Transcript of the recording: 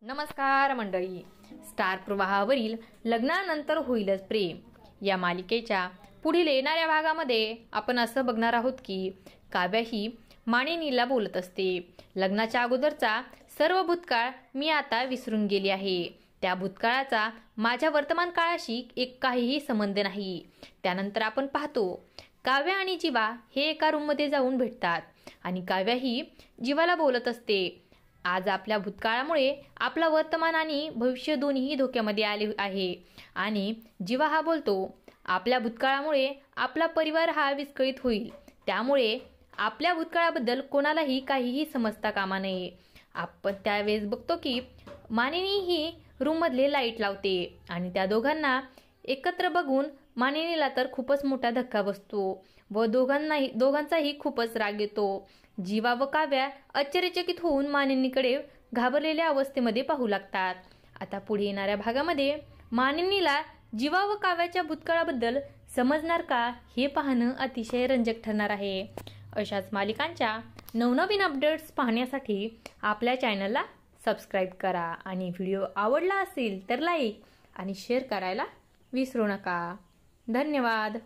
नमस्कार मंडळी. स्टार प्रवाहावरील लग्नानंतर होईलच प्रेम या मालिकेच्या पुढील येणाऱ्या भागामध्ये आपण असं बघणार आहोत की काव्या ही मानिनीला बोलत असते. लग्नाच्या अगोदरचा सर्व भूतकाळ मी आता विसरून गेली आहे. त्या भूतकाळाचा माझ्या वर्तमान काळाशी एक काहीही संबंध नाही. त्यानंतर आपण पाहतो काव्या आणि जीवा हे एका रूममध्ये जाऊन भेटतात आणि काव्या ही जीवाला बोलत असते. आज आपल्या भूतकाळामुळे आपला वर्तमान आणि भविष्य दोन्ही धोक्यामध्ये आले आहे. आणि जीवा हा बोलतो आपल्या भूतकाळामुळे आपला परिवार हा विस्कळीत होईल. त्यामुळे आपल्या भूतकाळाबद्दल कोणालाही काहीही समजता कामा नये. आपण त्यावेळेस बघतो की मानिनी ही रूममधले लाईट लावते आणि त्या दोघांना एकत्र बघून मानिनीला तर खूपच मोठा धक्का बसतो व दोघांचाही खूपच राग येतो. जीवा व काव्या आश्चर्यचकित होऊन मानिनीकडे घाबरलेल्या अवस्थेमध्ये पाहू लागतात. आता पुढे येणाऱ्या भागामध्ये मानिनीला जीवा व काव्याच्या भूतकाळाबद्दल समजणार का हे पाहणं अतिशय रंजक ठरणार आहे. अशाच मालिकांच्या नवनवीन अपडेट्स पाहण्यासाठी आपल्या चॅनलला सबस्क्राईब करा आणि व्हिडिओ आवडला असेल तर लाईक आणि शेअर करायला विसरू नका. धन्यवाद.